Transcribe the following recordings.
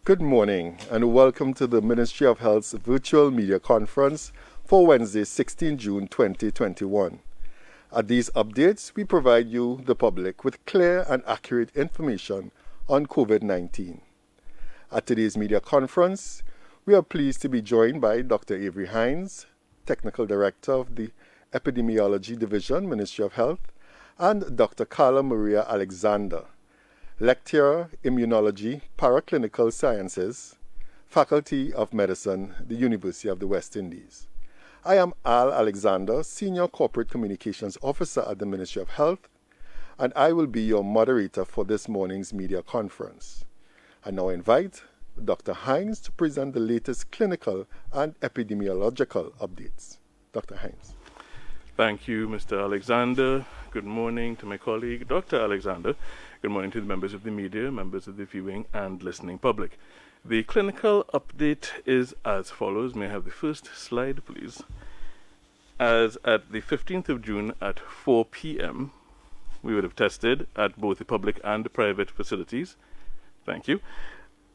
Good morning and welcome to the Ministry of Health's virtual media conference for Wednesday, 16 June 2021. At these updates, we provide you, the public, with clear and accurate information on COVID-19. At today's media conference, we are pleased to be joined by Dr. Avery Hines, Technical Director of the Epidemiology Division, Ministry of Health, and Dr. Carla Maria Alexander, Lecturer, Immunology, Paraclinical Sciences, Faculty of Medicine, the University of the West Indies. I am Al Alexander, Senior Corporate Communications Officer at the Ministry of Health, and I will be your moderator for this morning's media conference. I now invite Dr. Hines to present the latest clinical and epidemiological updates. Dr. Hines. Thank you, Mr. Alexander. Good morning to my colleague, Dr. Alexander. Good morning to the members of the media, members of the viewing and listening public. The clinical update is as follows. May I have the first slide, please? As at the 15th of June at 4 p.m., we would have tested at both the public and the private facilities. Thank you.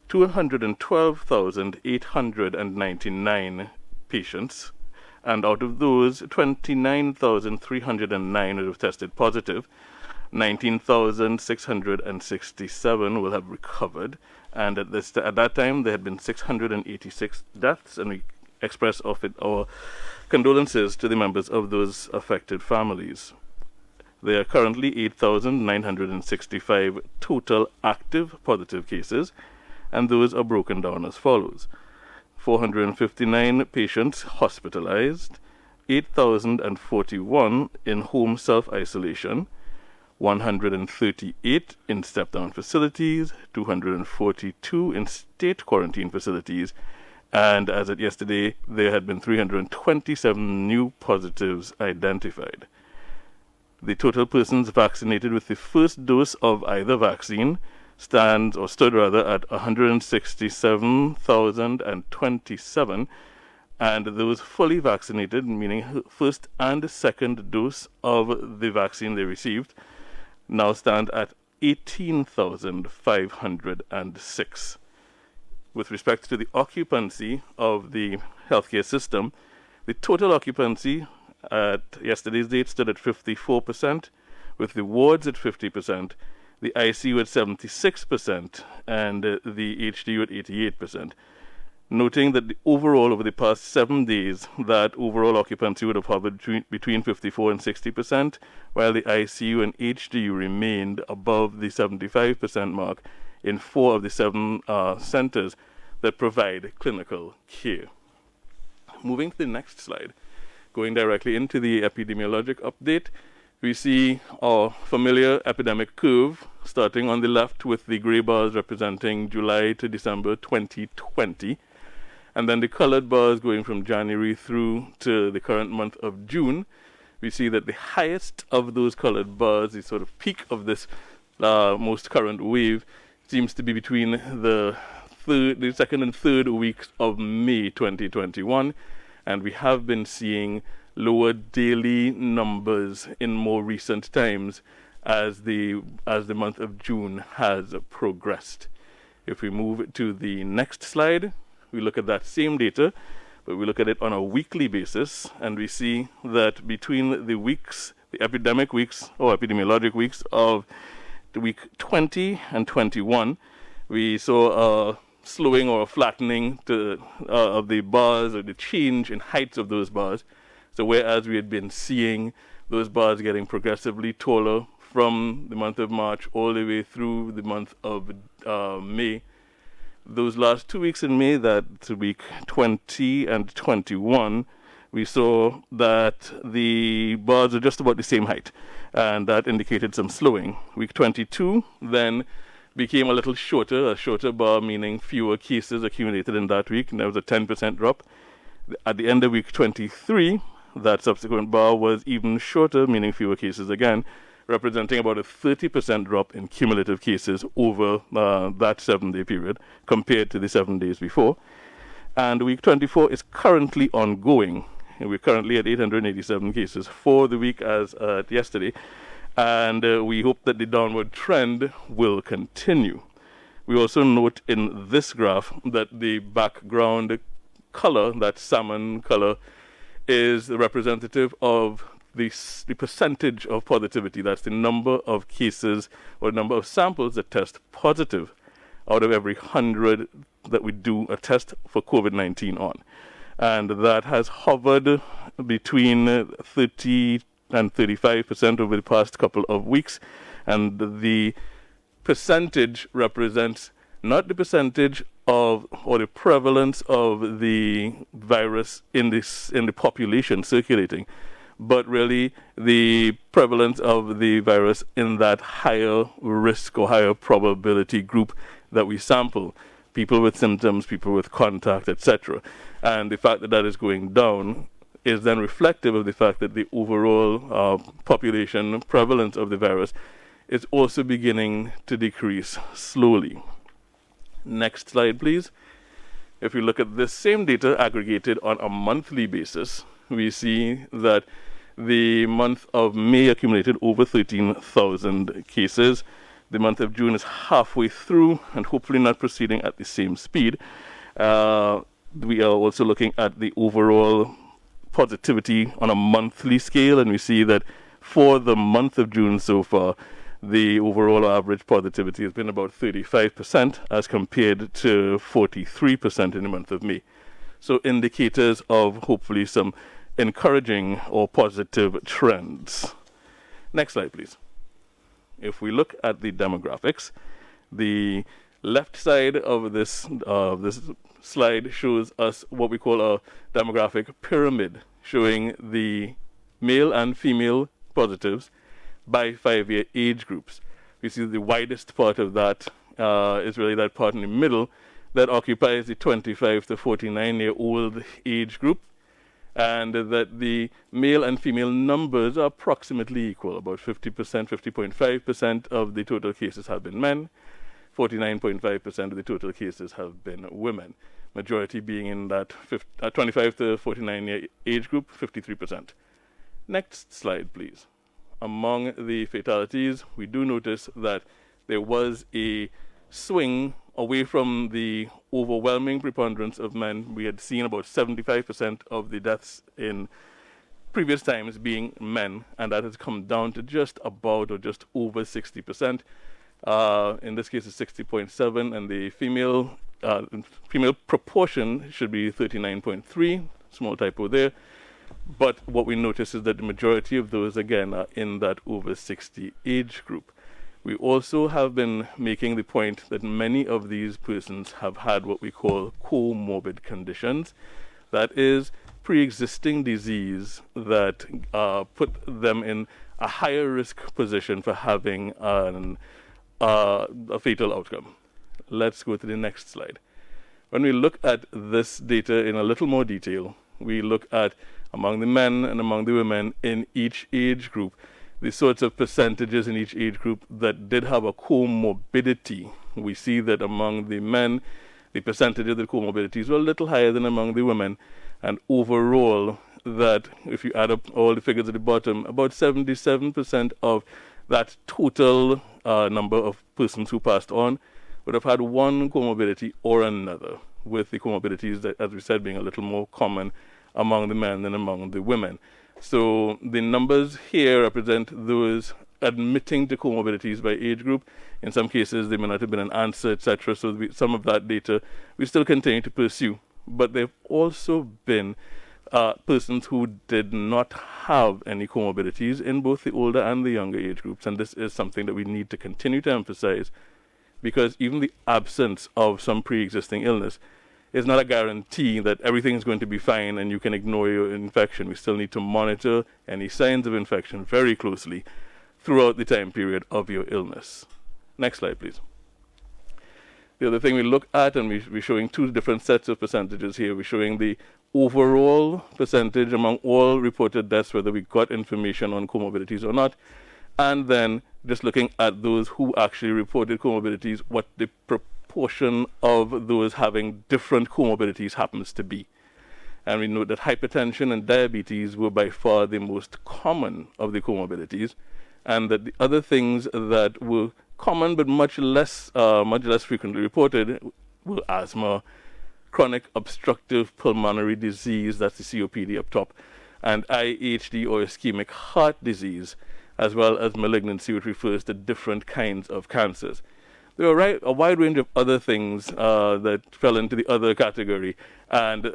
212,899 patients, and out of those, 29,309 would have tested positive. 19,667 will have recovered, and at that time there had been 686 deaths, and we express our condolences to the members of those affected families. There are currently 8,965 total active positive cases, and those are broken down as follows: 459 patients hospitalized, 8,041 in home self-isolation, 138 in step-down facilities, 242 in state quarantine facilities, and as of yesterday, there had been 327 new positives identified. The total persons vaccinated with the first dose of either vaccine stood at 167,027, and those fully vaccinated, meaning first and second dose of the vaccine they received, now stand at 18,506. With respect to the occupancy of the healthcare system, the total occupancy at yesterday's date stood at 54%, with the wards at 50%, the ICU at 76%, and the HDU at 88%. Noting that overall, over the past 7 days, that overall occupancy would have hovered between 54 and 60%, while the ICU and HDU remained above the 75% mark in 4 of the 7 centers that provide clinical care. Moving to the next slide, going directly into the epidemiologic update, we see our familiar epidemic curve starting on the left with the gray bars representing July to December 2020. And then the colored bars going from January through to the current month of June. We see that the highest of those colored bars, the sort of peak of this most current wave, seems to be between the second and third weeks of May 2021. And we have been seeing lower daily numbers in more recent times as the month of June has progressed. If we move to the next slide, we look at that same data, but we look at it on a weekly basis, and we see that between the weeks, the epidemic weeks or epidemiologic weeks of the week 20 and 21, we saw a slowing or a flattening of the bars, or the change in heights of those bars. So whereas we had been seeing those bars getting progressively taller from the month of March all the way through the month of May, those last 2 weeks in May, that week 20 and 21, we saw that the bars are just about the same height, and that indicated some slowing. Week 22 then became a little shorter, a shorter bar, meaning fewer cases accumulated in that week, and there was a 10% drop. At the end of week 23, that subsequent bar was even shorter, meaning fewer cases again, representing about a 30% drop in cumulative cases over that 7-day period compared to the 7 days before. And week 24 is currently ongoing. And we're currently at 887 cases for the week as yesterday. And we hope that the downward trend will continue. We also note in this graph that the background color, that salmon color, is representative of the percentage of positivity. That's the number of cases or number of samples that test positive out of every 100 that we do a test for COVID-19 on. And that has hovered between 30 and 35% over the past couple of weeks. And the percentage represents not the percentage of or the prevalence of the virus in the population circulating, but really the prevalence of the virus in that higher risk or higher probability group that we sample. People with symptoms, people with contact, etc. And the fact that that is going down is then reflective of the fact that the overall population prevalence of the virus is also beginning to decrease slowly. Next slide, please. If we look at this same data aggregated on a monthly basis, we see that the month of May accumulated over 13,000 cases. The month of June is halfway through and hopefully not proceeding at the same speed. We are also looking at the overall positivity on a monthly scale, and we see that for the month of June so far, the overall average positivity has been about 35% as compared to 43% in the month of May. So indicators of hopefully some encouraging or positive trends. Next slide, please. If we look at the demographics, the left side of this slide shows us what we call a demographic pyramid, showing the male and female positives by 5-year age groups. We see the widest part of that is really that part in the middle that occupies the 25 to 49-year-old age group, and that the male and female numbers are approximately equal. About 50%, 50.5% of the total cases have been men, 49.5% of the total cases have been women, majority being in that 25 to 49-year age group, 53%. Next slide, please. Among the fatalities, we do notice that there was a swing away from the overwhelming preponderance of men. We had seen about 75% of the deaths in previous times being men, and that has come down to just about or just over 60%. In this case, it's 60.7, and the female proportion should be 39.3. Small typo there. But what we notice is that the majority of those, again, are in that over 60 age group. We also have been making the point that many of these persons have had what we call comorbid conditions. That is, pre-existing disease that put them in a higher risk position for having a fatal outcome. Let's go to the next slide. When we look at this data in a little more detail, we look at among the men and among the women in each age group, the sorts of percentages in each age group that did have a comorbidity. We see that among the men, the percentage of the comorbidities were a little higher than among the women, and overall, that if you add up all the figures at the bottom, about 77% of that total number of persons who passed on would have had one comorbidity or another, with the comorbidities, that, as we said, being a little more common among the men than among the women. So the numbers here represent those admitting to comorbidities by age group. In some cases, they may not have been an answer, etc. So some of that data we still continue to pursue. But there have also been persons who did not have any comorbidities in both the older and the younger age groups. And this is something that we need to continue to emphasize, because even the absence of some pre-existing illness is not a guarantee that everything is going to be fine and you can ignore your infection. We still need to monitor any signs of infection very closely throughout the time period of your illness. Next slide, please. The other thing we look at, and we're showing two different sets of percentages here. We're showing the overall percentage among all reported deaths, whether we got information on comorbidities or not, and then just looking at those who actually reported comorbidities, what the proportion of those having different comorbidities happens to be. And we note that hypertension and diabetes were by far the most common of the comorbidities, and that the other things that were common but much less frequently reported were asthma, chronic obstructive pulmonary disease, that's the COPD up top, and IHD or ischemic heart disease, as well as malignancy, which refers to different kinds of cancers. There were a wide range of other things that fell into the other category, and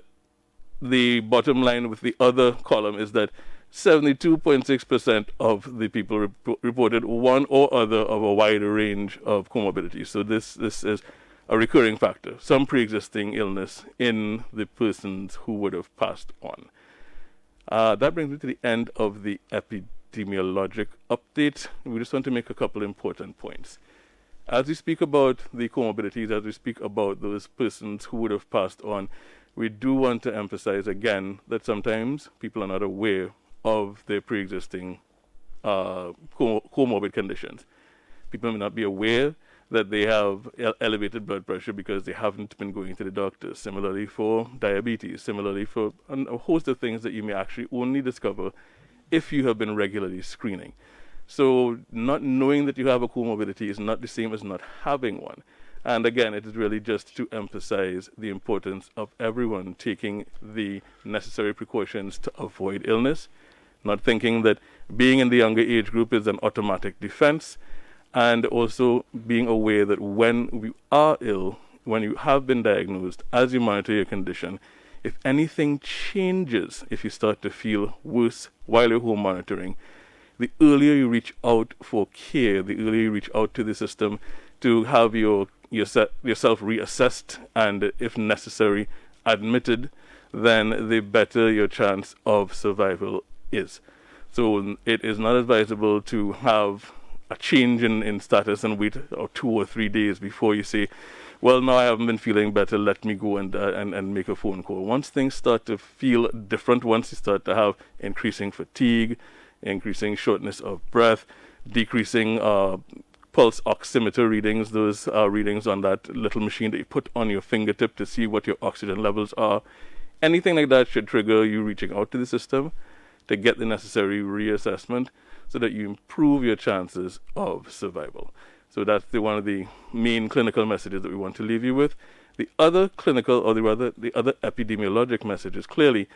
the bottom line with the other column is that 72.6% of the people reported one or other of a wide range of comorbidities. So this is a recurring factor, some pre-existing illness in the persons who would have passed on. That brings me to the end of the epidemiologic update. We just want to make a couple important points. As we speak about the comorbidities, as we speak about those persons who would have passed on, we do want to emphasize again that sometimes people are not aware of their pre-existing comorbid conditions. People may not be aware that they have elevated blood pressure because they haven't been going to the doctor. Similarly for diabetes, similarly for a host of things that you may actually only discover if you have been regularly screening. So not knowing that you have a comorbidity is not the same as not having one. And again, it is really just to emphasize the importance of everyone taking the necessary precautions to avoid illness, not thinking that being in the younger age group is an automatic defense, and also being aware that when we are ill, when you have been diagnosed, as you monitor your condition, if anything changes, if you start to feel worse while you're home monitoring, the earlier you reach out for care, the earlier you reach out to the system to have yourself reassessed and, if necessary, admitted, then the better your chance of survival is. So it is not advisable to have a change in status and wait 2 or 3 days before you say, well, now I haven't been feeling better, let me go and make a phone call. Once things start to feel different, once you start to have increasing fatigue, increasing shortness of breath, decreasing pulse oximeter readings, those readings on that little machine that you put on your fingertip to see what your oxygen levels are, anything like that should trigger you reaching out to the system to get the necessary reassessment so that you improve your chances of survival. So that's one of the main clinical messages that we want to leave you with. The other clinical, or the other epidemiologic message is clearly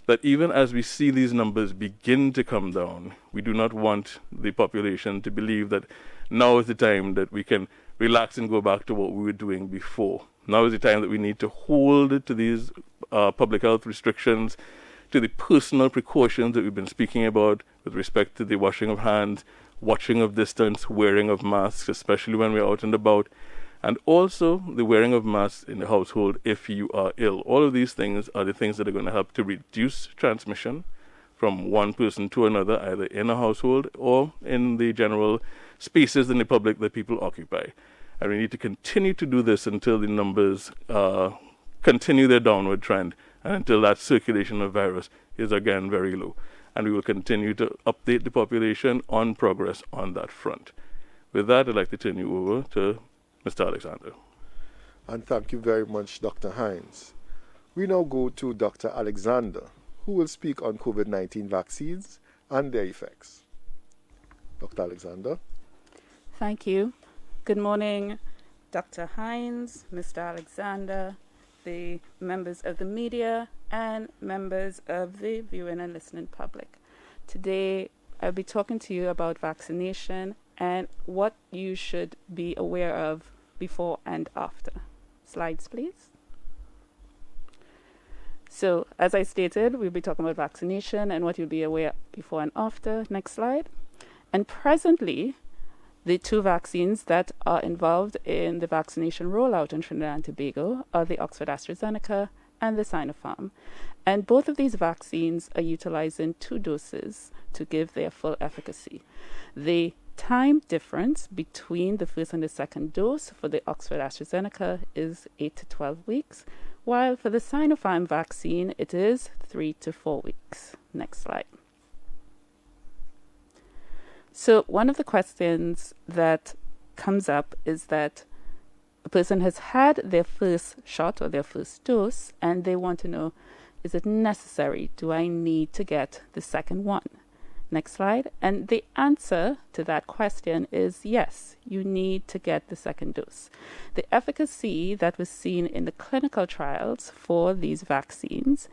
that even as we see these numbers begin to come down, we do not want the population to believe that now is the time that we can relax and go back to what we were doing before. Now is the time that we need to hold to these public health restrictions, to the personal precautions that we've been speaking about with respect to the washing of hands, watching of distance, wearing of masks, especially when we're out and about, and also the wearing of masks in the household if you are ill. All of these things are the things that are going to help to reduce transmission from one person to another, either in a household or in the general spaces in the public that people occupy. And we need to continue to do this until the numbers continue their downward trend and until that circulation of virus is again very low. And we will continue to update the population on progress on that front. With that, I'd like to turn you over to Mr. Alexander. And thank you very much, Dr. Hines. We now go to Dr. Alexander, who will speak on COVID-19 vaccines and their effects. Dr. Alexander. Thank you. Good morning, Dr. Hines, Mr. Alexander, the members of the media, and members of the viewing and listening public. Today, I'll be talking to you about vaccination and what you should be aware of before and after. Slides, please. So, as I stated, we'll be talking about vaccination and what you'll be aware before and after. Next slide. And presently, the two vaccines that are involved in the vaccination rollout in Trinidad and Tobago are the Oxford AstraZeneca and the Sinopharm. And both of these vaccines are utilizing 2 doses to give their full efficacy. The time difference between the first and the second dose for the Oxford AstraZeneca is 8 to 12 weeks, while for the Sinopharm vaccine, it is 3 to 4 weeks. Next slide. So one of the questions that comes up is that a person has had their first shot or their first dose, and they want to know, is it necessary? Do I need to get the second one? Next slide. And the answer to that question is yes, you need to get the second dose. The efficacy that was seen in the clinical trials for these vaccines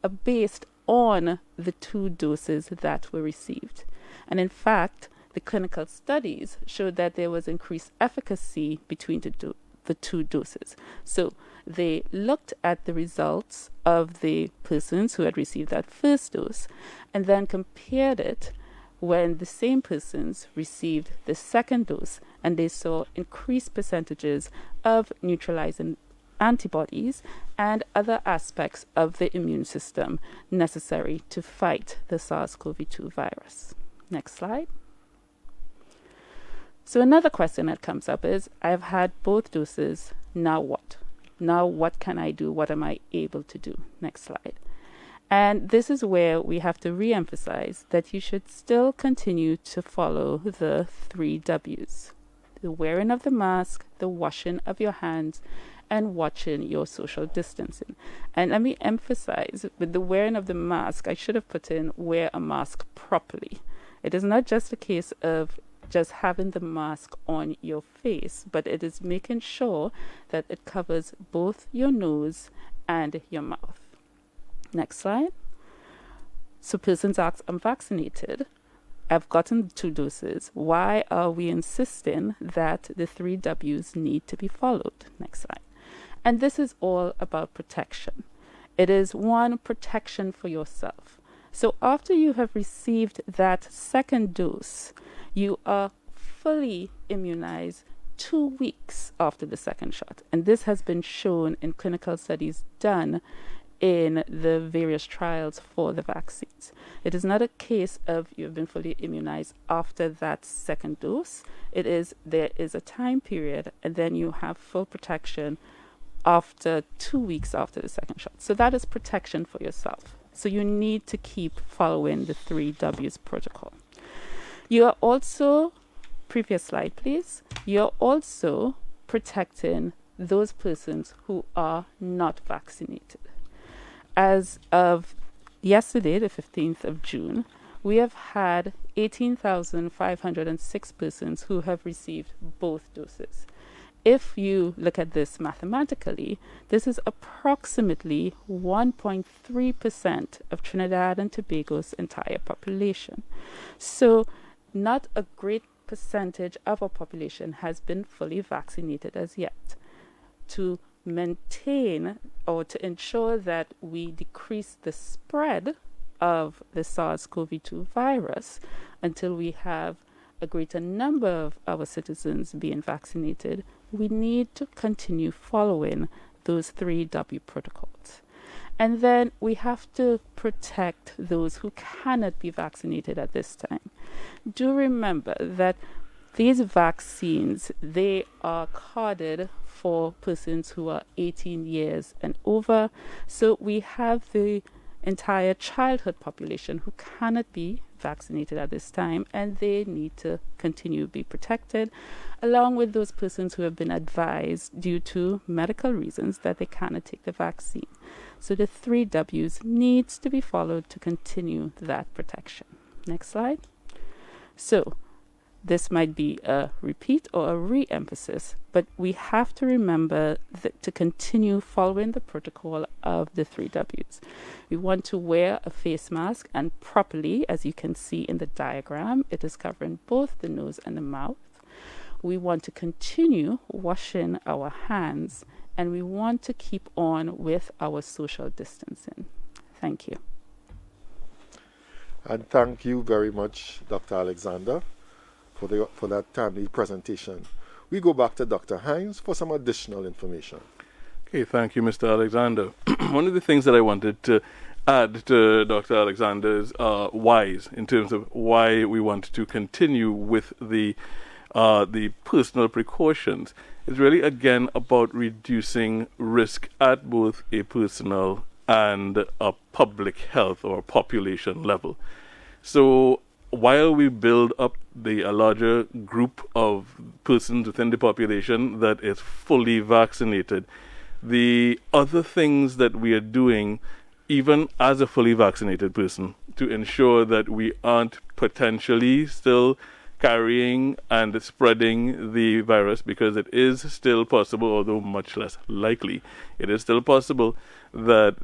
are based on the 2 doses that were received. And in fact, the clinical studies showed that there was increased efficacy between the 2 doses. So they looked at the results of the persons who had received that first dose and then compared it when the same persons received the second dose, and they saw increased percentages of neutralizing antibodies and other aspects of the immune system necessary to fight the SARS-CoV-2 virus. Next slide. So another question that comes up is, I've had both doses, now what? Now what can I do? What am I able to do? Next slide. And this is where we have to re-emphasize that you should still continue to follow the 3 W's. The wearing of the mask, the washing of your hands, and watching your social distancing. And let me emphasize, with the wearing of the mask, I should have put in wear a mask properly. It is not just a case of just having the mask on your face, but it is making sure that it covers both your nose and your mouth. Next slide. So persons ask, I'm vaccinated. I've gotten 2 doses. Why are we insisting that the 3 W's need to be followed? Next slide. And this is all about protection. It is one, protection for yourself. So after you have received that second dose, you are fully immunized 2 weeks after the second shot. And this has been shown in clinical studies done in the various trials for the vaccines. It is not a case of you've been fully immunized after that second dose. There is a time period, and then you have full protection after 2 weeks after the second shot. So that is protection for yourself. So you need to keep following the 3 W's protocol. You are also, previous slide please, you're also protecting those persons who are not vaccinated. As of yesterday, the 15th of June, we have had 18,506 persons who have received both doses. If you look at this mathematically, this is approximately 1.3% of Trinidad and Tobago's entire population. So not a great percentage of our population has been fully vaccinated as yet. To maintain or to ensure that we decrease the spread of the SARS-CoV-2 virus until we have a greater number of our citizens being vaccinated, we need to continue following those 3 W protocols. And then we have to protect those who cannot be vaccinated at this time. Do remember that these vaccines, they are coded for persons who are 18 years and over. So we have the entire childhood population who cannot be vaccinated at this time, and they need to continue to be protected, along with those persons who have been advised due to medical reasons that they cannot take the vaccine. So the 3 W's needs to be followed to continue that protection. Next slide. So this might be a repeat or a re-emphasis, but we have to remember that to continue following the protocol of the 3 W's. We want to wear a face mask, and properly, as you can see in the diagram, it is covering both the nose and the mouth. We want to continue washing our hands, and we want to keep on with our social distancing. Thank you. And thank you very much, Dr. Alexander, for that timely presentation. We go back to Dr. Hines for some additional information. Okay, thank you, Mr. Alexander. One of the things that I wanted to add to Dr. Alexander's whys, in terms of why we want to continue with the personal precautions, is really, again, about reducing risk at both a personal and a public health or population level. So while we build up a larger group of persons within the population that is fully vaccinated, the other things that we are doing even as a fully vaccinated person, to ensure that we aren't potentially still carrying and spreading the virus, because it is still possible, although much less likely, it is still possible that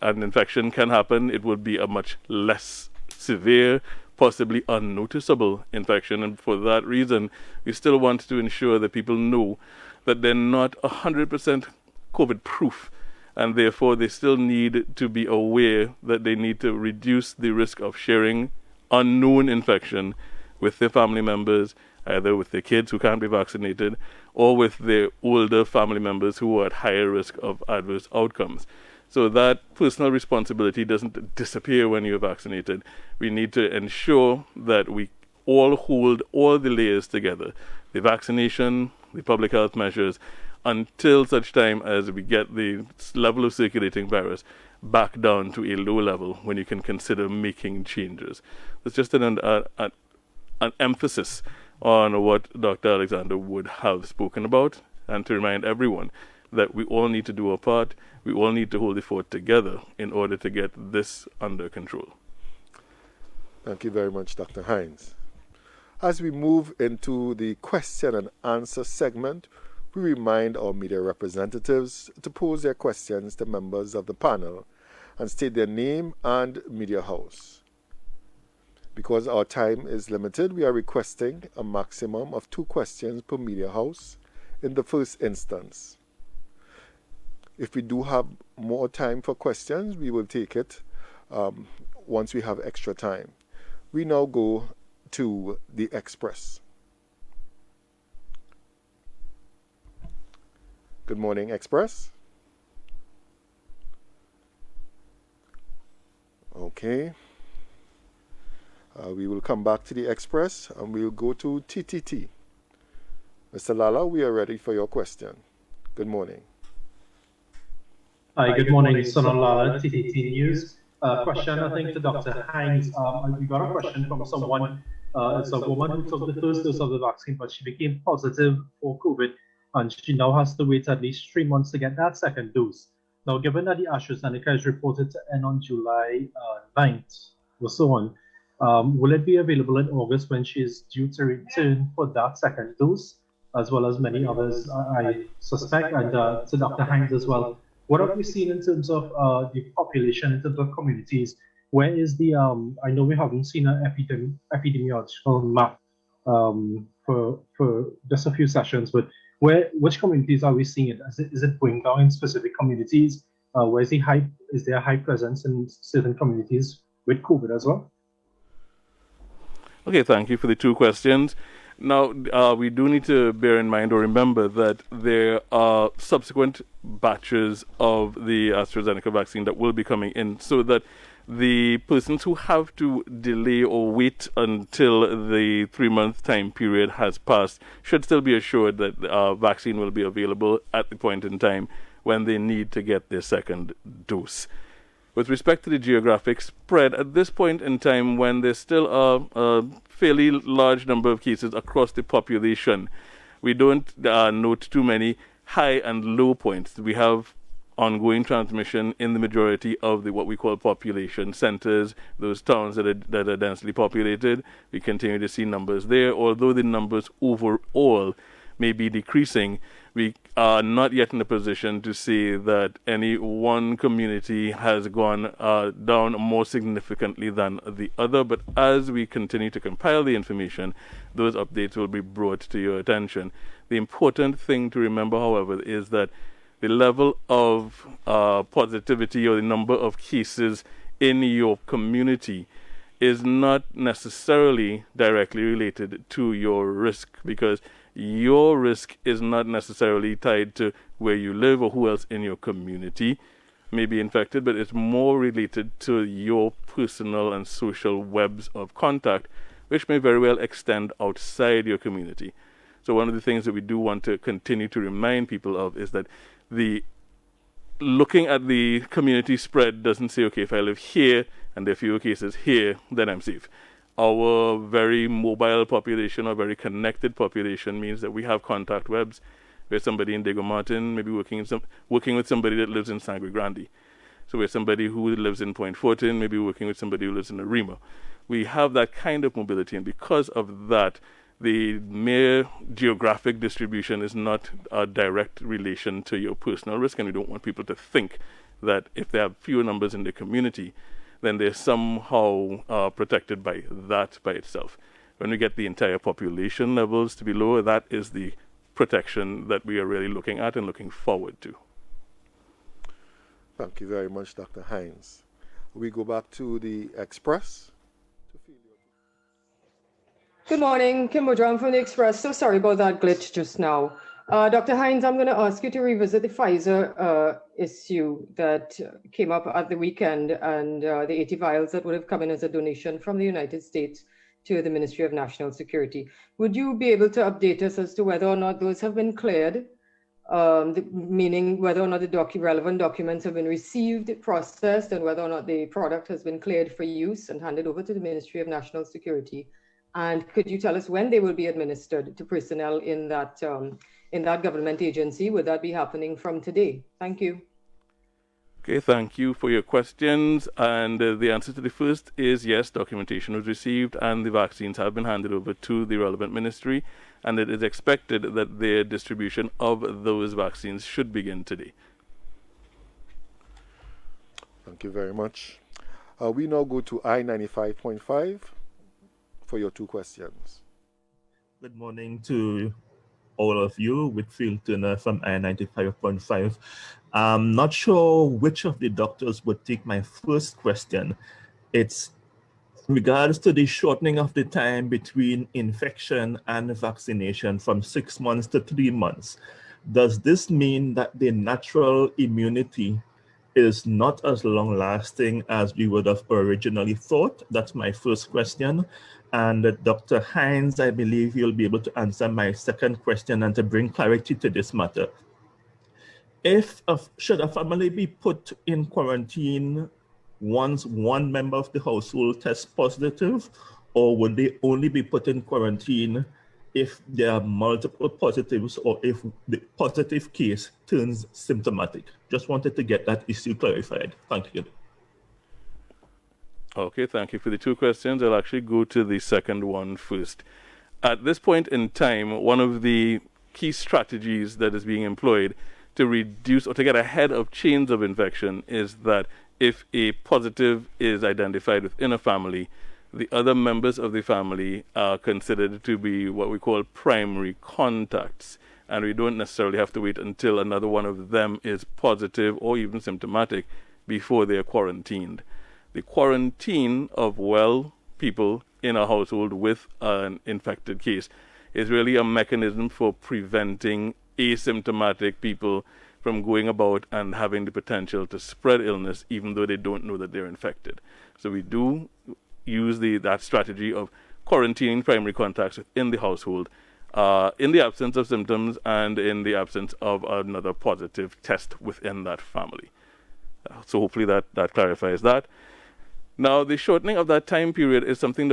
an infection can happen. It would be a much less severe, possibly unnoticeable infection, and for that reason, we still want to ensure that people know that they're not 100% COVID proof, and therefore they still need to be aware that they need to reduce the risk of sharing unknown infection with their family members, either with their kids who can't be vaccinated or with their older family members who are at higher risk of adverse outcomes. So that personal responsibility doesn't disappear when you're vaccinated. We need to ensure that we all hold all the layers together, the vaccination, the public health measures, until such time as we get the level of circulating virus back down to a low level when you can consider making changes. It's just an emphasis on what Dr. Alexander would have spoken about, and to remind everyone that we all need to do our part. We all need to hold the fort together in order to get this under control. Thank you very much, Dr. Hines. As we move into the question and answer segment, we remind our media representatives to pose their questions to members of the panel and state their name and media house. Because our time is limited, we are requesting a maximum of 2 questions per media house in the first instance. If we do have more time for questions, we will take it once we have extra time. We now go to the Express. Good morning, Express. Okay. We will come back to the Express and we'll go to TTT. Mr. Lala, we are ready for your question. Good morning. Hi, good morning. Sonal Lala, TTT News. Question, I think, to Dr. Hines. We got a question from someone. It's a woman who took the first dose of the vaccine, but she became positive for COVID, and she now has to wait at least 3 months to get that second dose. Now, given that the AstraZeneca is reported to end on July 9th or so on, will it be available in August when she is due to return for that second dose, as well as many others, I suspect, and to Dr. Hines as well? What have we seen in terms of the population, in terms of communities? Where is the, I know we haven't seen an epidemiological map for just a few sessions, but which communities are we seeing it? Is it going down in specific communities? Where is there a high presence in certain communities with COVID as well? Okay, thank you for the 2 questions. Now, we do need to bear in mind or remember that there are subsequent batches of the AstraZeneca vaccine that will be coming in, so that the persons who have to delay or wait until the 3-month time period has passed should still be assured that the vaccine will be available at the point in time when they need to get their second dose. With respect to the geographic spread, at this point in time, when there's still a fairly large number of cases across the population, we don't note too many high and low points. We have ongoing transmission in the majority of what we call population centers, those towns that are densely populated. We continue to see numbers there, although the numbers overall may be decreasing. We are not yet in a position to say that any one community has gone down more significantly than the other, but as we continue to compile the information, those updates will be brought to your attention. The important thing to remember, however, is that the level of positivity or the number of cases in your community is not necessarily directly related to your risk, because your risk is not necessarily tied to where you live or who else in your community may be infected, but it's more related to your personal and social webs of contact, which may very well extend outside your community. So one of the things that we do want to continue to remind people of is that looking at the community spread doesn't say, okay, if I live here and there are fewer cases here, then I'm safe. Our very mobile population or very connected population means that we have contact webs where somebody in Diego Martin may be working with somebody that lives in Sangre Grande. So where somebody who lives in Point Fortin may be working with somebody who lives in Arima. We have that kind of mobility, and because of that, the mere geographic distribution is not a direct relation to your personal risk, and we don't want people to think that if they have fewer numbers in the community, then they're somehow protected by that by itself. When we get the entire population levels to be lower, that is the protection that we are really looking at and looking forward to. Thank you very much, Dr. Hines. We go back to the Express. Good morning, Kim Woodrum from the Express. So sorry about that glitch just now. Dr. Hines, I'm going to ask you to revisit the Pfizer issue that came up at the weekend and the 80 vials that would have come in as a donation from the United States to the Ministry of National Security. Would you be able to update us as to whether or not those have been cleared? Meaning whether or not the relevant documents have been received, processed, and whether or not the product has been cleared for use and handed over to the Ministry of National Security. And could you tell us when they will be administered to personnel in that government agency? Would that be happening from today? Thank you. Okay, thank you for your questions. And the answer to the first is yes, documentation was received and the vaccines have been handed over to the relevant ministry. And it is expected that their distribution of those vaccines should begin today. Thank you very much. We now go to I-95.5 for your two questions. Good morning to all of you. Whitfield Turner from I-95.5. I'm not sure which of the doctors would take my first question. It's in regards to the shortening of the time between infection and vaccination from 6 months to 3 months. Does this mean that the natural immunity is not as long-lasting as we would have originally thought? That's my first question. And Dr. Hines, I believe you'll be able to answer my second question and to bring clarity to this matter. Should a family be put in quarantine once one member of the household tests positive, or would they only be put in quarantine if there are multiple positives or if the positive case turns symptomatic? Just wanted to get that issue clarified. Thank you. Okay, thank you for the two questions. I'll actually go to the second one first. At this point in time, one of the key strategies that is being employed to reduce or to get ahead of chains of infection is that if a positive is identified within a family, the other members of the family are considered to be what we call primary contacts. And we don't necessarily have to wait until another one of them is positive or even symptomatic before they are quarantined. The quarantine of well people in a household with an infected case is really a mechanism for preventing asymptomatic people from going about and having the potential to spread illness even though they don't know that they're infected. So we do use that strategy of quarantining primary contacts within the household in the absence of symptoms and in the absence of another positive test within that family. So hopefully that clarifies that. Now, the shortening of that time period is something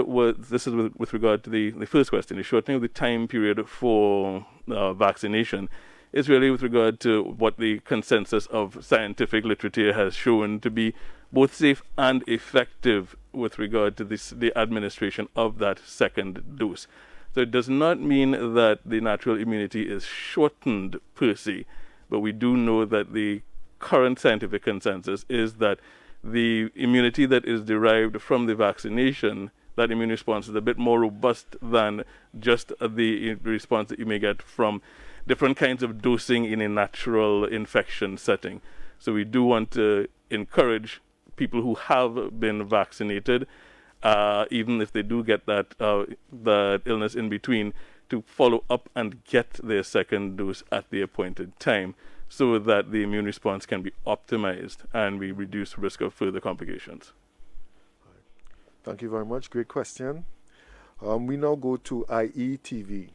this is with regard to the first question. The shortening of the time period for vaccination is really with regard to what the consensus of scientific literature has shown to be both safe and effective with regard to the administration of that second dose. So it does not mean that the natural immunity is shortened per se, but we do know that the current scientific consensus is that the immunity that is derived from the vaccination, that immune response is a bit more robust than just the response that you may get from different kinds of dosing in a natural infection setting. So we do want to encourage people who have been vaccinated, even if they do get that illness in between, to follow up and get their second dose at the appointed time, so that the immune response can be optimized and we reduce risk of further complications. Thank you very much. Great question. We now go to IETV.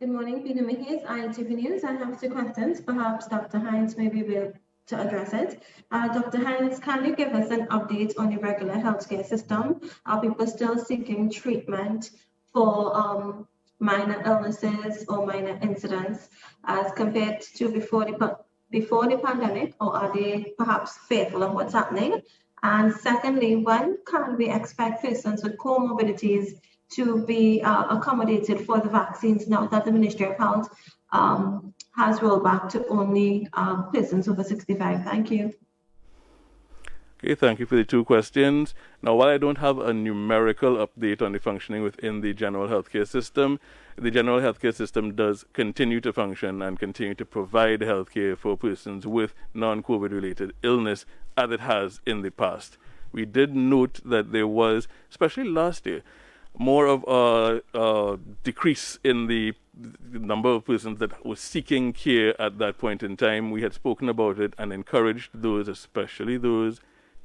Good morning, Peter Mickey's IETV News. I have two questions. Perhaps Dr. Hines may be able to address it. Dr. Hines, can you give us an update on the regular healthcare system? Are people still seeking treatment for minor illnesses or minor incidents as compared to before the before the pandemic, or are they perhaps fearful of what's happening? And secondly, when can we expect persons with comorbidities to be accommodated for the vaccines now that the Ministry of Health has rolled back to only persons over 65? Thank you. Okay, thank you for the two questions. Now, while I don't have a numerical update on the functioning within the general healthcare system, the general healthcare system does continue to function and continue to provide healthcare for persons with non-COVID related illness as it has in the past. We did note that there was, especially last year, more of a decrease in the number of persons that were seeking care at that point in time. We had spoken about it and encouraged those, especially those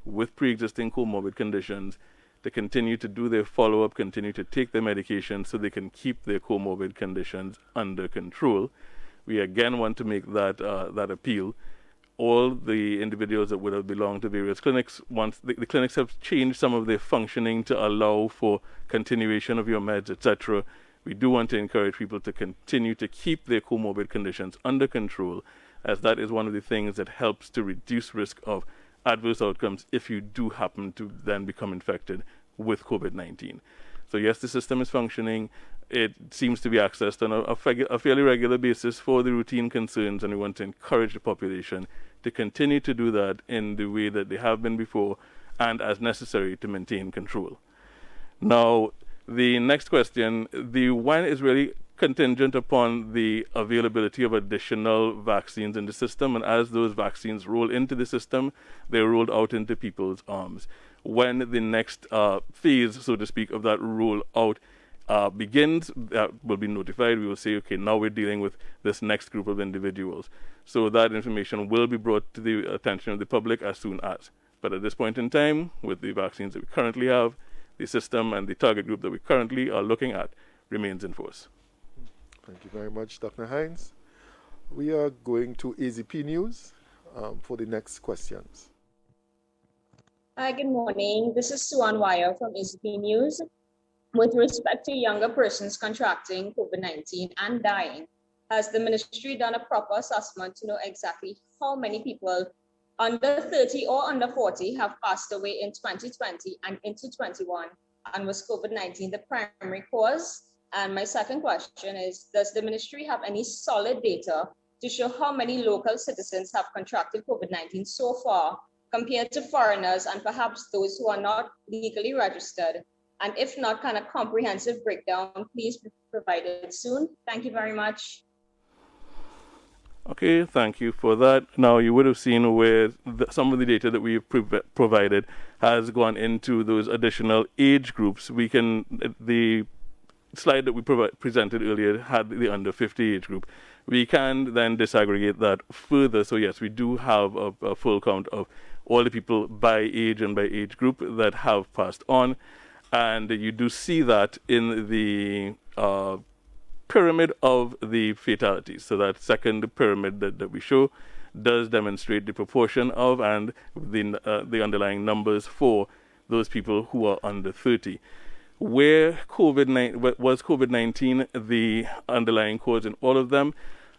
with pre-existing comorbid conditions, to continue to do their follow-up, continue to take their medication so they can keep their comorbid conditions under control. We again want to make that appeal. All the individuals that would have belonged to various clinics, once the clinics have changed some of their functioning to allow for continuation of your meds, etc., we do want to encourage people to continue to keep their comorbid conditions under control, as that is one of the things that helps to reduce risk of adverse outcomes if you do happen to then become infected with COVID-19. So yes, the system is functioning. It seems to be accessed on a fairly regular basis for the routine concerns, and we want to encourage the population to continue to do that in the way that they have been before and as necessary to maintain control. Now, the next question, the one is really contingent upon the availability of additional vaccines in the system, and as those vaccines roll into the system, they're rolled out into people's arms. When the next phase, so to speak, of that rollout begins, that will be notified. We will say, okay, now we're dealing with this next group of individuals. So that information will be brought to the attention of the public as soon as. But at this point in time, with the vaccines that we currently have, the system and the target group that we currently are looking at remains in force. Thank you very much, Dr. Hines. We are going to AZP News for the next questions. Hi, good morning. This is Suan Wire from AZP News. With respect to younger persons contracting COVID-19 and dying, has the ministry done a proper assessment to know exactly how many people under 30 or under 40 have passed away in 2020 and into 21, and was COVID-19 the primary cause? And my second question is, does the ministry have any solid data to show how many local citizens have contracted COVID-19 so far compared to foreigners and perhaps those who are not legally registered? And if not, can a comprehensive breakdown please be provided soon? Thank you very much. Okay, thank you for that. Now, you would have seen where some of the data that we've provided has gone into those additional age groups. The slide that we presented earlier had the under 50 age group. We can then disaggregate that further. So yes, we do have a full count of all the people by age and by age group that have passed on. And you do see that in the pyramid of the fatalities. So that second pyramid that we show does demonstrate the proportion of and the underlying numbers for those people who are under 30. Where was COVID-19 the underlying cause in all of them?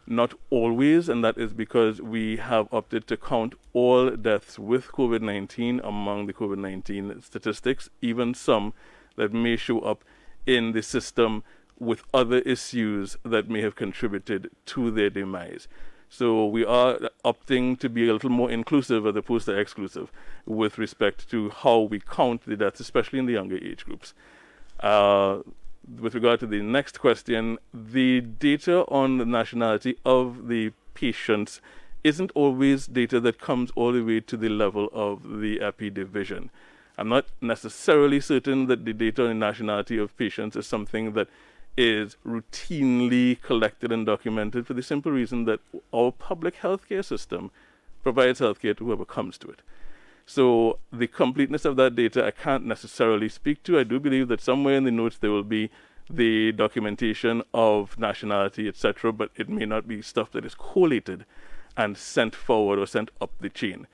Not always, and that is because we have opted to count all deaths with COVID-19 among the COVID-19 statistics, even some that may show up in the system with other issues that may have contributed to their demise. So we are opting to be a little more inclusive as opposed to exclusive with respect to how we count the deaths, especially in the younger age groups. With regard to the next question, the data on the nationality of the patients isn't always data that comes all the way to the level of the epi division. I'm not necessarily certain that the data on the nationality of patients is something that is routinely collected and documented, for the simple reason that our public healthcare system provides healthcare to whoever comes to it. So the completeness of that data I can't necessarily speak to. I do believe that somewhere in the notes there will be the documentation of nationality, etc., but it may not be stuff that is collated and sent forward or sent up the chain.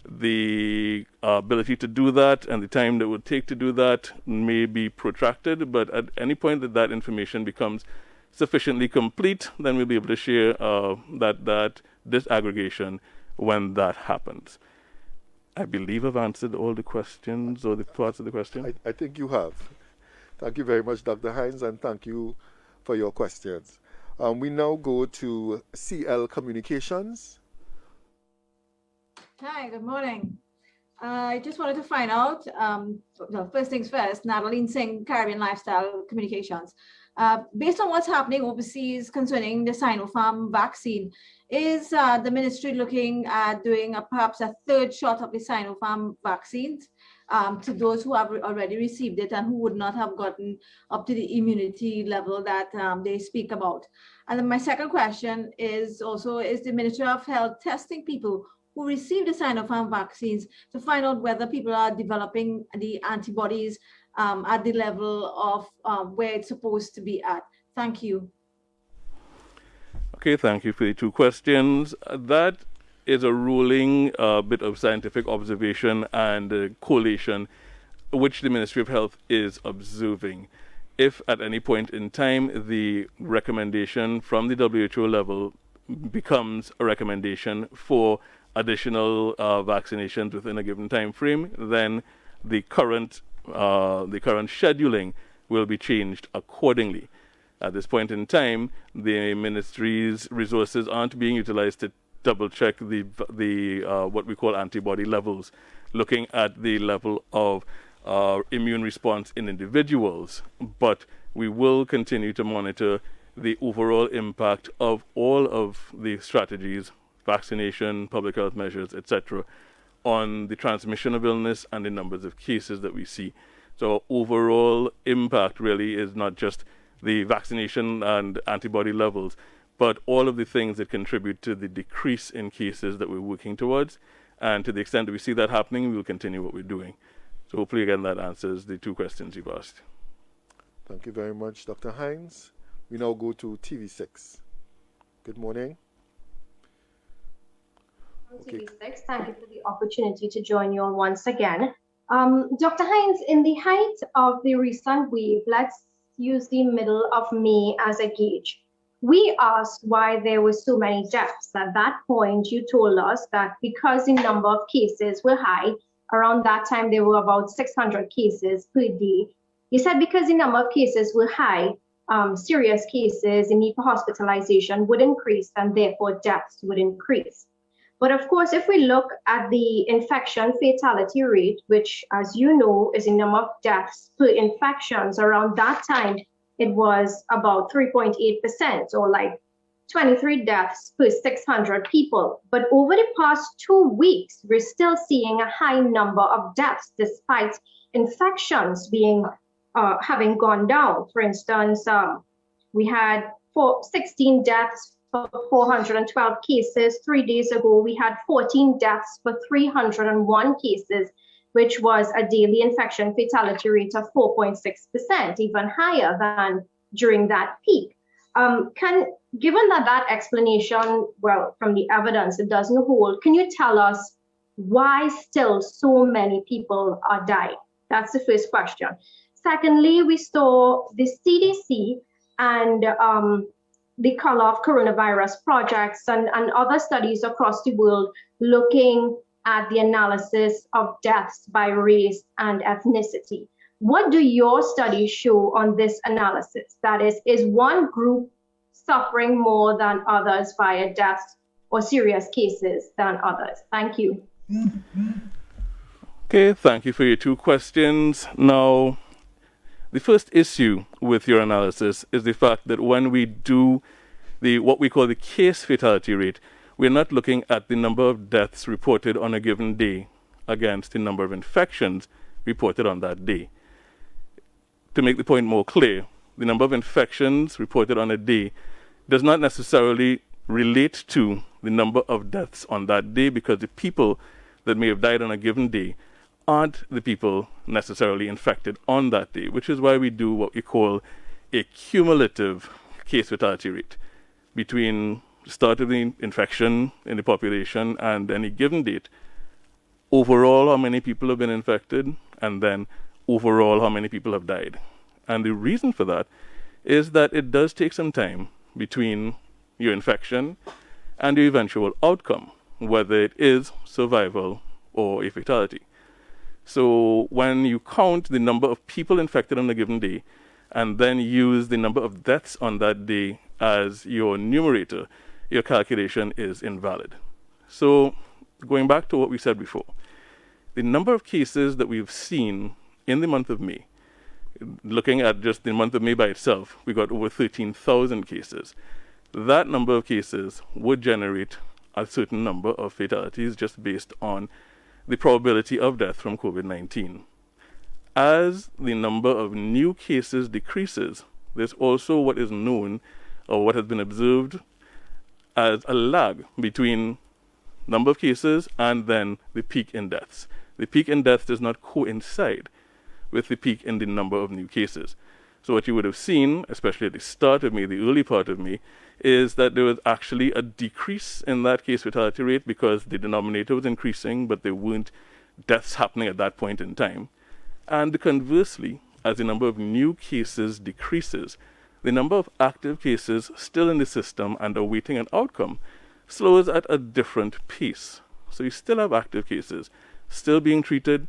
The ability to do that and the time that it would take to do that may be protracted, but at any point that information becomes sufficiently complete, then we'll be able to share that disaggregation when that happens. I believe I've answered all the questions or the parts of the question. I think you have. Thank you very much, Dr. Hines, and thank you for your questions. We now go to CL Communications. Hi, good morning. I just wanted to find out, well, first things first, Natalie Singh, Caribbean Lifestyle Communications. Based on what's happening overseas concerning the Sinopharm vaccine, is the ministry looking at doing perhaps a third shot of the Sinopharm vaccines to those who have already received it and who would not have gotten up to the immunity level that they speak about? And then my second question is also, is the Ministry of Health testing people who received the Sinopharm vaccines to find out whether people are developing the antibodies at the level of where it's supposed to be at? Thank you. Okay, thank you for the two questions. That is a ruling bit of scientific observation and collation, which the Ministry of Health is observing. If at any point in time the recommendation from the WHO level becomes a recommendation for additional vaccinations within a given time frame, then the current scheduling will be changed accordingly. At this point in time, the ministry's resources aren't being utilized to double check the what we call antibody levels, looking at the level of immune response in individuals, but we will continue to monitor the overall impact of all of the strategies, vaccination, public health measures, etc., on the transmission of illness and the numbers of cases that we see. So overall impact really is not just the vaccination and antibody levels, but all of the things that contribute to the decrease in cases that we're working towards. And to the extent that we see that happening, we will continue what we're doing. So hopefully, again, that answers the two questions you've asked. Thank you very much, Dr. Hines. We now go to TV6. Good morning. Okay. TV6, thank you for the opportunity to join you all once again. Dr. Hines, in the height of the recent wave, let's use the middle of May as a gauge. We asked why there were so many deaths. At that point, you told us that because the number of cases were high, around that time there were about 600 cases per day. You said because the number of cases were high, serious cases in need for hospitalization would increase and therefore deaths would increase. But of course, if we look at the infection fatality rate, which, as you know, is the number of deaths per infections, around that time, it was about 3.8%, or like 23 deaths per 600 people. But over the past 2 weeks, we're still seeing a high number of deaths despite infections being having gone down. For instance, we had 16 deaths for 412 cases. 3 days ago, we had 14 deaths for 301 cases, which was a daily infection fatality rate of 4.6%, even higher than during that peak. Given that explanation, well, from the evidence, it doesn't hold, can you tell us why still so many people are dying? That's the first question. Secondly, we saw the CDC and the Color of Coronavirus projects and other studies across the world looking at the analysis of deaths by race and ethnicity. What do your studies show on this analysis? That is one group suffering more than others via deaths or serious cases than others? Thank you. Okay, thank you for your two questions. Now, the first issue with your analysis is the fact that when we do what we call the case fatality rate, we're not looking at the number of deaths reported on a given day against the number of infections reported on that day. To make the point more clear, the number of infections reported on a day does not necessarily relate to the number of deaths on that day, because the people that may have died on a given day aren't the people necessarily infected on that day, which is why we do what we call a cumulative case fatality rate between the start of the infection in the population and any given date. Overall, how many people have been infected, and then overall, how many people have died. And the reason for that is that it does take some time between your infection and your eventual outcome, whether it is survival or a fatality. So when you count the number of people infected on a given day and then use the number of deaths on that day as your numerator, your calculation is invalid. So going back to what we said before, the number of cases that we've seen in the month of May, looking at just the month of May by itself, we got over 13,000 cases. That number of cases would generate a certain number of fatalities just based on the probability of death from COVID-19. As the number of new cases decreases, there's also what is known or what has been observed as a lag between number of cases and then the peak in deaths. The peak in deaths does not coincide with the peak in the number of new cases. So what you would have seen, especially at the start of May, the early part of May, is that there was actually a decrease in that case fatality rate because the denominator was increasing, but there weren't deaths happening at that point in time. And conversely, as the number of new cases decreases, the number of active cases still in the system and awaiting an outcome slows at a different pace. So you still have active cases still being treated,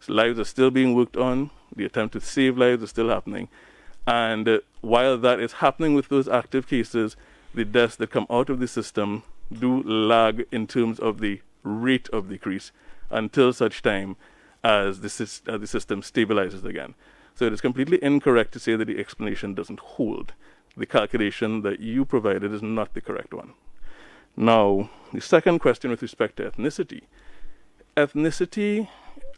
lives are still being worked on, the attempt to save lives is still happening. And while that is happening with those active cases, the deaths that come out of the system do lag in terms of the rate of decrease until such time as the system stabilizes again. So it is completely incorrect to say that the explanation doesn't hold. The calculation that you provided is not the correct one. Now, the second question with respect to ethnicity. Ethnicity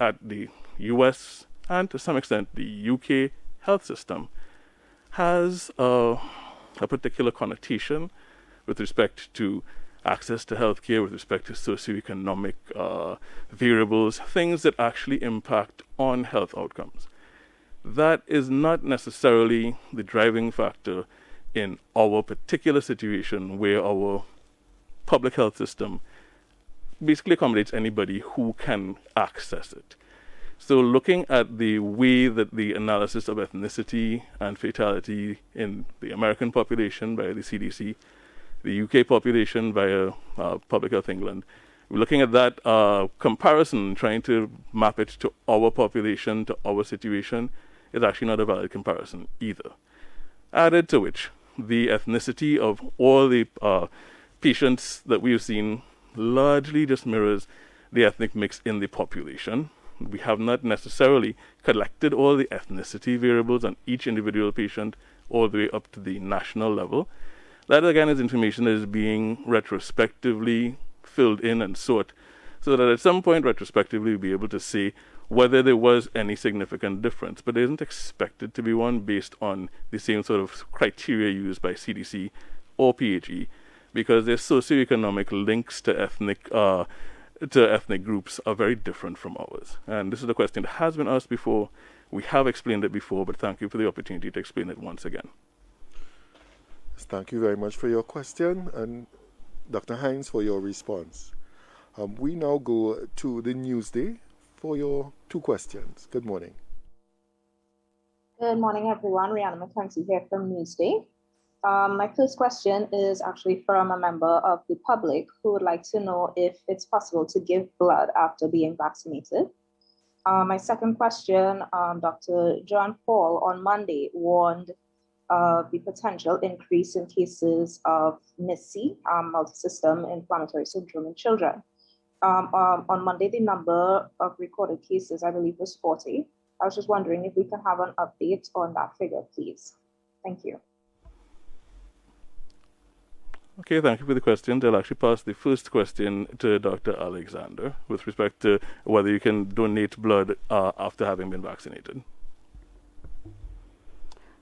at the US and to some extent the UK health system has a particular connotation with respect to access to healthcare, with respect to socioeconomic variables, things that actually impact on health outcomes. That is not necessarily the driving factor in our particular situation where our public health system basically accommodates anybody who can access it. So looking at the way that the analysis of ethnicity and fatality in the American population via the CDC, the UK population via Public Health England, we're looking at that comparison, trying to map it to our population, to our situation, is actually not a valid comparison either. Added to which, the ethnicity of all the patients that we've seen largely just mirrors the ethnic mix in the population. We have not necessarily collected all the ethnicity variables on each individual patient all the way up to the national level. That again is information that is being retrospectively filled in and sought so that at some point retrospectively we'll be able to say whether there was any significant difference. But there isn't expected to be one based on the same sort of criteria used by CDC or PHE, because their socioeconomic links to ethnic groups are very different from ours. And this is a question that has been asked before. We have explained it before, but thank you for the opportunity to explain it once again. Thank you very much for your question, and Dr. Hines for your response. We now go to the Newsday for your two questions. Good morning. Good morning, everyone. Rihanna McKenzie here from Newsday. My first question is actually from a member of the public who would like to know if it's possible to give blood after being vaccinated. My second question, Dr. John Paul on Monday warned of the potential increase in cases of MIS-C, multisystem inflammatory syndrome in children. On Monday, the number of recorded cases, I believe, was 40. I was just wondering if we can have an update on that figure, please. Thank you. Okay, thank you for the questions. I'll actually pass the first question to Dr. Alexander with respect to whether you can donate blood after having been vaccinated.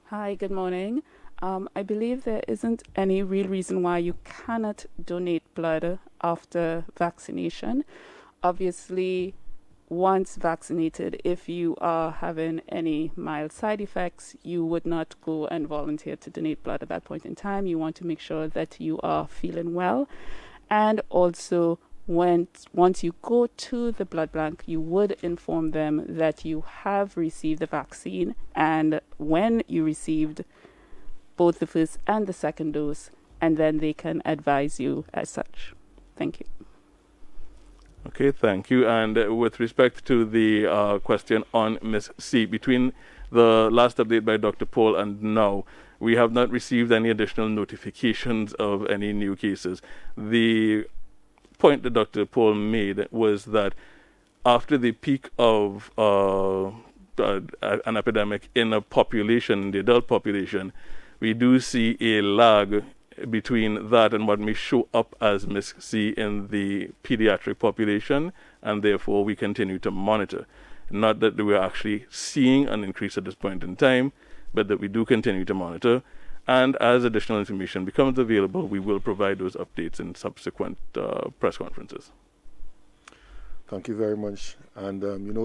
Hi, good morning. I believe there isn't any real reason why you cannot donate blood after vaccination. Obviously, once vaccinated, if you are having any mild side effects, you would not go and volunteer to donate blood at that point in time. You want to make sure that you are feeling well. And also, once you go to the blood bank, you would inform them that you have received the vaccine, and when you received both the first and the second dose, and then they can advise you as such. Thank you. Okay, thank you. And with respect to the question on Ms. C, between the last update by Dr. Paul and now, we have not received any additional notifications of any new cases. The point that Dr. Paul made was that after the peak of an epidemic in a population, the adult population, we do see a lag between that and what may show up as Ms. C in the pediatric population, and therefore we continue to monitor. Not that we're actually seeing an increase at this point in time, but that we do continue to monitor. And as additional information becomes available, we will provide those updates in subsequent press conferences. Thank you very much. And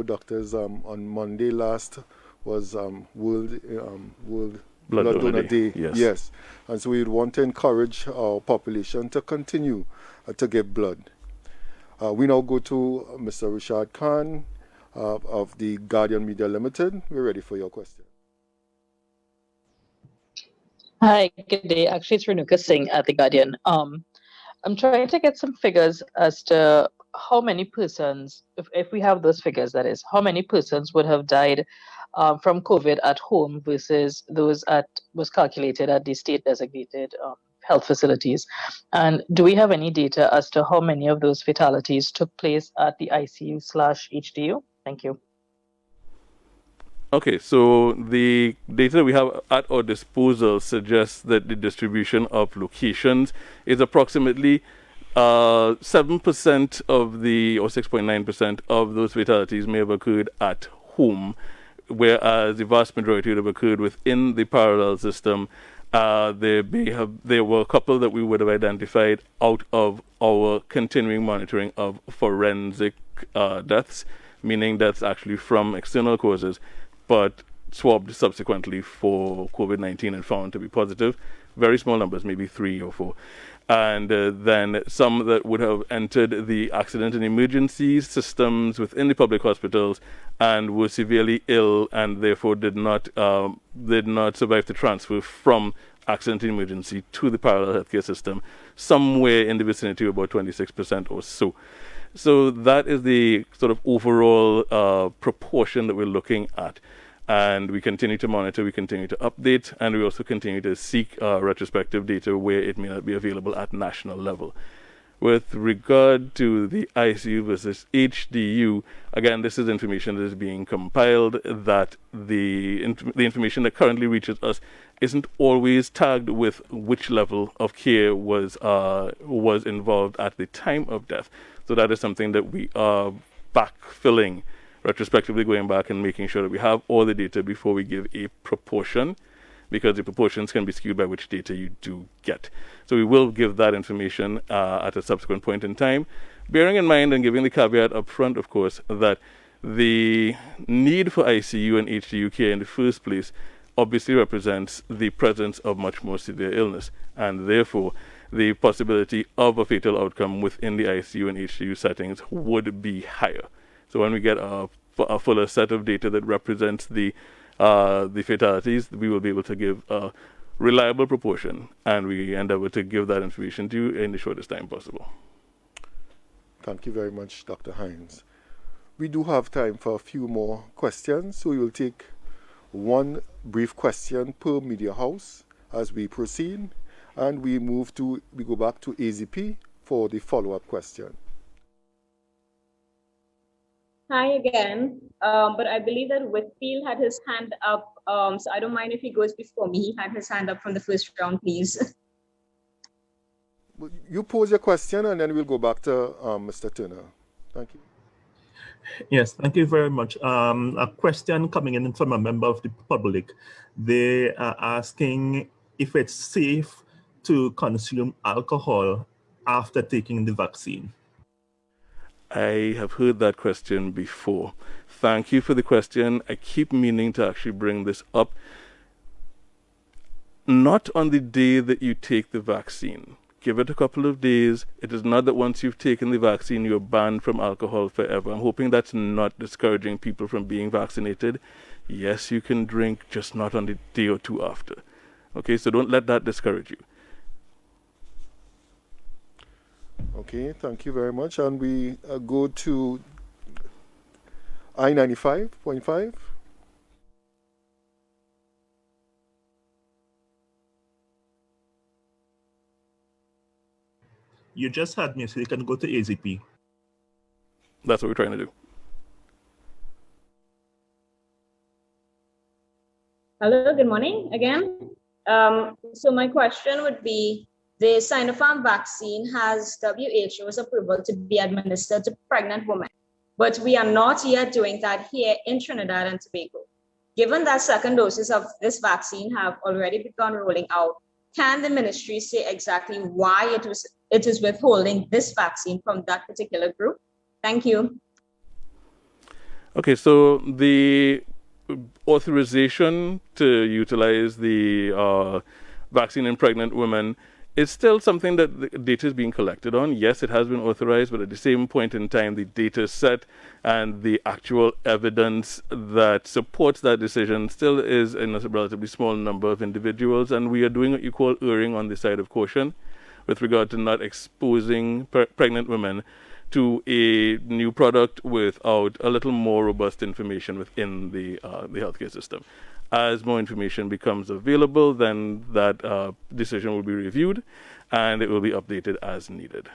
doctors, on Monday last was World Blood Donor Day. Yes. And so we want to encourage our population to continue to give blood. We now go to Mr. Rishad Khan of the Guardian Media Limited. We're ready for your question. Hi, good day. Actually, it's Renuka Singh at The Guardian. I'm trying to get some figures as to how many persons, if we have those figures, that is, how many persons would have died from COVID at home versus those was calculated at the state-designated health facilities. And do we have any data as to how many of those fatalities took place at the ICU/HDU? Thank you. Okay, so the data we have at our disposal suggests that the distribution of locations is approximately 7% of the, or 6.9% of those fatalities may have occurred at home, whereas the vast majority would have occurred within the parallel system. There were a couple that we would have identified out of our continuing monitoring of forensic deaths, meaning deaths actually from external causes, but swabbed subsequently for COVID-19 and found to be positive. Very small numbers, maybe 3 or 4. And then some that would have entered the accident and emergencies systems within the public hospitals and were severely ill and therefore did not survive the transfer from accident and emergency to the parallel healthcare system, somewhere in the vicinity of about 26% or so. So that is the sort of overall proportion that we're looking at. And we continue to monitor, we continue to update, and we also continue to seek retrospective data where it may not be available at national level. With regard to the ICU versus HDU, again, this is information that is being compiled, that the information that currently reaches us isn't always tagged with which level of care was involved at the time of death. So that is something that we are backfilling, retrospectively going back and making sure that we have all the data before we give a proportion, because the proportions can be skewed by which data you do get. So we will give that information at a subsequent point in time, bearing in mind and giving the caveat up front, of course, that the need for ICU and HDU care in the first place obviously represents the presence of much more severe illness, and therefore the possibility of a fatal outcome within the ICU and HDU settings would be higher. So when we get a fuller set of data that represents the fatalities, we will be able to give a reliable proportion, and we endeavor to give that information to you in the shortest time possible. Thank you very much, Dr. Hines. We do have time for a few more questions, so we will take one brief question per media house as we proceed, and we go back to AZP for the follow-up question. Hi again, but I believe that Whitfield had his hand up, so I don't mind if he goes before me. He had his hand up from the first round, please. You pose your question and then we'll go back to Mr. Turner. Thank you. Yes, thank you very much. A question coming in from a member of the public. They are asking if it's safe to consume alcohol after taking the vaccine. I have heard that question before. Thank you for the question. I keep meaning to actually bring this up. Not on the day that you take the vaccine. Give it a couple of days. It is not that once you've taken the vaccine, you're banned from alcohol forever. I'm hoping that's not discouraging people from being vaccinated. Yes, you can drink, just not on the day or two after. Okay, so don't let that discourage you. Okay, thank you very much. And we go to I-95.5. You just had me, so you can go to AZP. That's what we're trying to do. Hello, good morning again. So my question would be, the Sinopharm vaccine has WHO's approval to be administered to pregnant women, but we are not yet doing that here in Trinidad and Tobago. Given that second doses of this vaccine have already begun rolling out, can the ministry say exactly why it is withholding this vaccine from that particular group? Thank you. Okay, so the authorization to utilize the vaccine in pregnant women is still something that the data is being collected on. Yes, it has been authorized, but at the same point in time, the data set and the actual evidence that supports that decision still is in a relatively small number of individuals, and we are doing what you call erring on the side of caution with regard to not exposing pregnant women to a new product without a little more robust information within the healthcare system. As more information becomes available, then that decision will be reviewed and it will be updated as needed.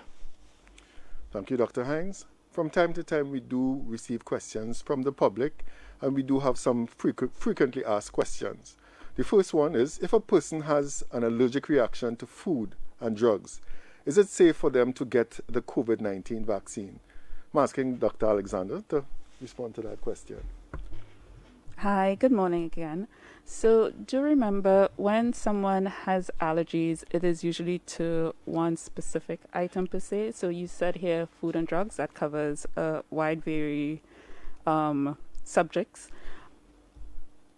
Thank you, Dr. Hines. From time to time, we do receive questions from the public, and we do have some frequently asked questions. The first one is, if a person has an allergic reaction to food and drugs, is it safe for them to get the COVID-19 vaccine? I'm asking Dr. Alexander to respond to that question. Hi, good morning again. So do remember, when someone has allergies, it is usually to one specific item per se. So you said here food and drugs, that covers a wide variety subjects.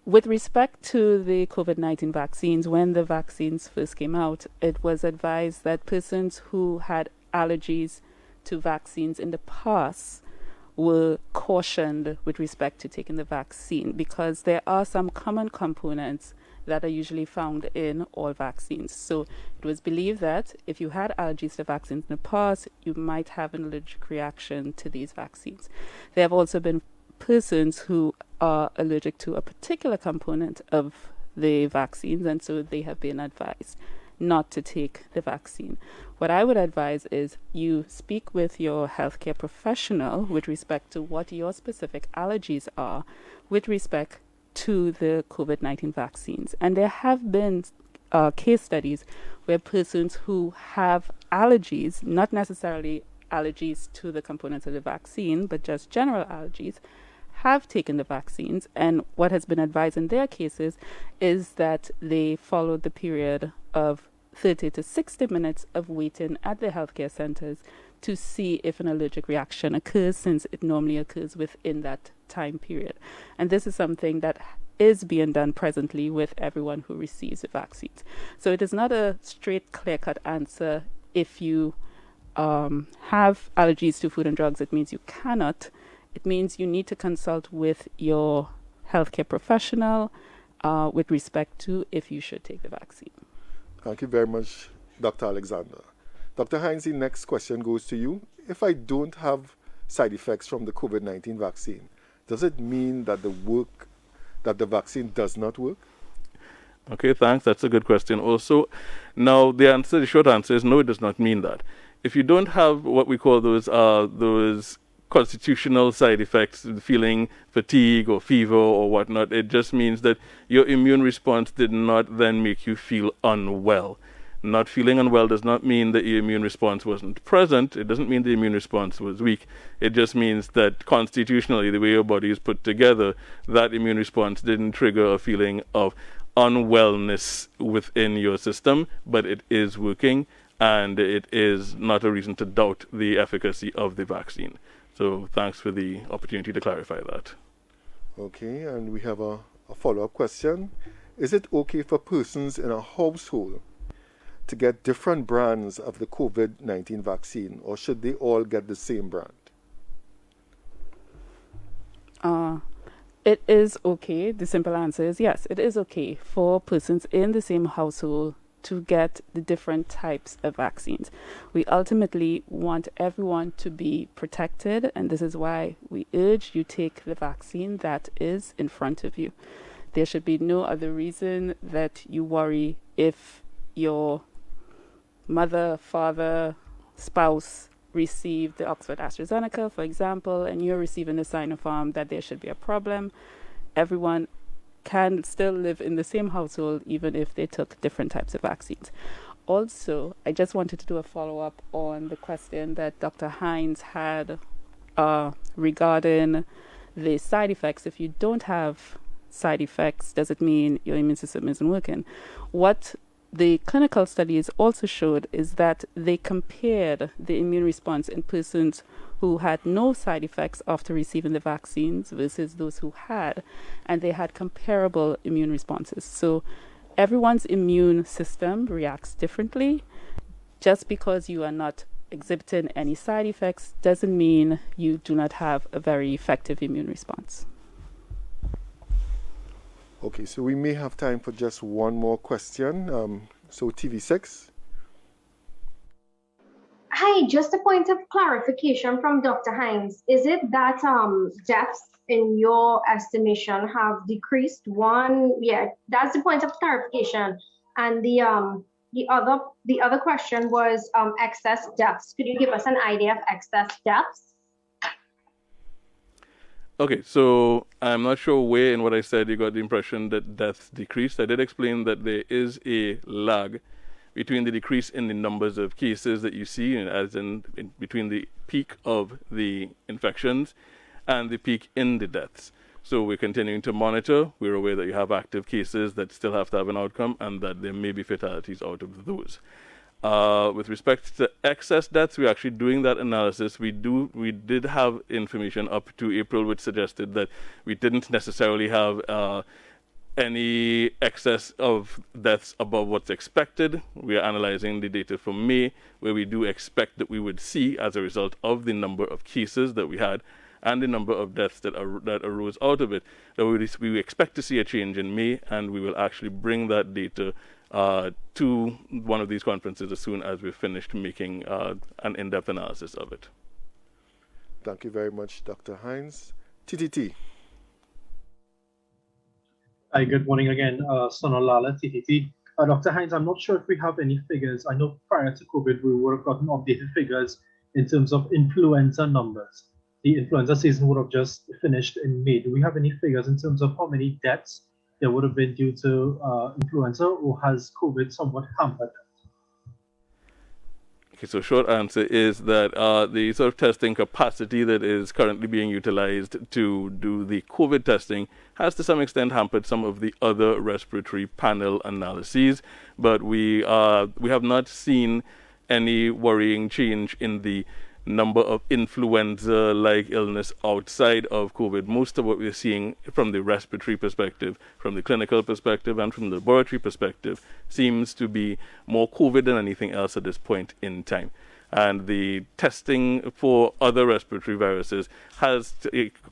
With respect to the COVID-19 vaccines, when the vaccines first came out, it was advised that persons who had allergies to vaccines in the past were cautioned with respect to taking the vaccine, because there are some common components that are usually found in all vaccines. So it was believed that if you had allergies to vaccines in the past, you might have an allergic reaction to these vaccines. There have also been persons who are allergic to a particular component of the vaccines, and so they have been advised not to take the vaccine. What I would advise is you speak with your healthcare professional with respect to what your specific allergies are with respect to the COVID-19 vaccines. And there have been case studies where persons who have allergies, not necessarily allergies to the components of the vaccine, but just general allergies, have taken the vaccines, and what has been advised in their cases is that they followed the period of 30 to 60 minutes of waiting at the healthcare centers to see if an allergic reaction occurs, since it normally occurs within that time period. And this is something that is being done presently with everyone who receives the vaccines. So it is not a straight, clear-cut answer. If you have allergies to food and drugs, it means you cannot. It means you need to consult with your healthcare professional with respect to if you should take the vaccine. Thank you very much, Dr. Alexander. Dr. Hines, the next question goes to you. If I don't have side effects from the COVID-19 vaccine, does it mean that the vaccine does not work? Okay, thanks. That's a good question also. Now, the short answer is no, it does not mean that. If you don't have what we call those constitutional side effects, feeling fatigue or fever or whatnot, it just means that your immune response did not then make you feel unwell. Not feeling unwell does not mean that your immune response wasn't present. It doesn't mean the immune response was weak. It just means that constitutionally, the way your body is put together, that immune response didn't trigger a feeling of unwellness within your system, but it is working, and it is not a reason to doubt the efficacy of the vaccine. So thanks for the opportunity to clarify that. Okay, and we have a follow-up question. Is it okay for persons in a household to get different brands of the COVID-19 vaccine, or should they all get the same brand? It is okay. The simple answer is yes, it is okay for persons in the same household to get the different types of vaccines. We ultimately want everyone to be protected, and this is why we urge you take the vaccine that is in front of you. There should be no other reason that you worry if your mother, father, spouse received the Oxford AstraZeneca, for example, and you're receiving the Sinopharm, that there should be a problem. Everyone can still live in the same household even if they took different types of vaccines. Also, I just wanted to do a follow-up on the question that Dr. Hines had regarding the side effects. If you don't have side effects, does it mean your immune system isn't working? What the clinical studies also showed is that they compared the immune response in persons who had no side effects after receiving the vaccines versus those who had, and they had comparable immune responses. So everyone's immune system reacts differently. Just because you are not exhibiting any side effects doesn't mean you do not have a very effective immune response. Okay, so we may have time for just one more question. So TV6. Hi, just a point of clarification from Dr. Hines. Is it that deaths in your estimation have decreased? Yeah, that's the point of clarification. And the other question was excess deaths. Could you give us an idea of excess deaths? Okay, so I'm not sure where in what I said you got the impression that deaths decreased. I did explain that there is a lag between the decrease in the numbers of cases that you see, as in between the peak of the infections and the peak in the deaths. So we're continuing to monitor. We're aware that you have active cases that still have to have an outcome and that there may be fatalities out of those. With respect to excess deaths, we're actually doing that analysis. We did have information up to April which suggested that we didn't necessarily have any excess of deaths above what's expected. We are analyzing the data from May, where we do expect that we would see, as a result of the number of cases that we had and the number of deaths that arose out of it, that we expect to see a change in May, and we will actually bring that data to one of these conferences as soon as we've finished making an in-depth analysis of it. Thank you very much, Dr. Hines. TTT. Hi, good morning again, Sonolala, TTT. Dr. Hines, I'm not sure if we have any figures. I know prior to COVID, we would have gotten updated figures in terms of influenza numbers. The influenza season would have just finished in May. Do we have any figures in terms of how many deaths there would have been due to influenza, or has COVID somewhat hampered that? Okay, so short answer is that the sort of testing capacity that is currently being utilized to do the COVID testing has to some extent hampered some of the other respiratory panel analyses, but we have not seen any worrying change in the number of influenza-like illness outside of COVID. Most of what we're seeing from the respiratory perspective, from the clinical perspective, and from the laboratory perspective seems to be more COVID than anything else at this point in time. And the testing for other respiratory viruses has,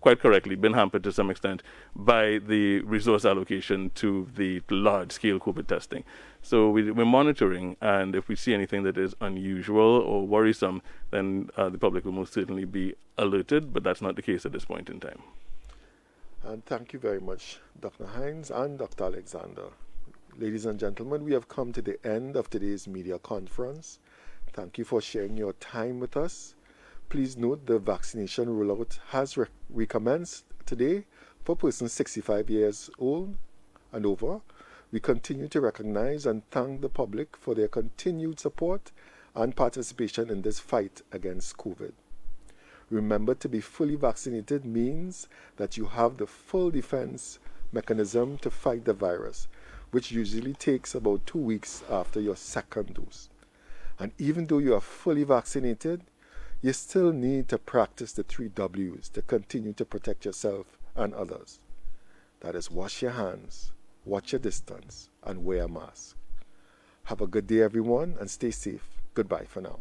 quite correctly, been hampered to some extent by the resource allocation to the large-scale COVID testing. So we're monitoring, and if we see anything that is unusual or worrisome, then the public will most certainly be alerted, but that's not the case at this point in time. And thank you very much, Dr. Hines and Dr. Alexander. Ladies and gentlemen, we have come to the end of today's media conference. Thank you for sharing your time with us. Please note the vaccination rollout has recommenced today for persons 65 years old and over. We continue to recognize and thank the public for their continued support and participation in this fight against COVID. Remember, to be fully vaccinated means that you have the full defense mechanism to fight the virus, which usually takes about 2 weeks after your second dose. And even though you are fully vaccinated, you still need to practice the 3 W's to continue to protect yourself and others. That is, wash your hands, watch your distance, and wear a mask. Have a good day, everyone, and stay safe. Goodbye for now.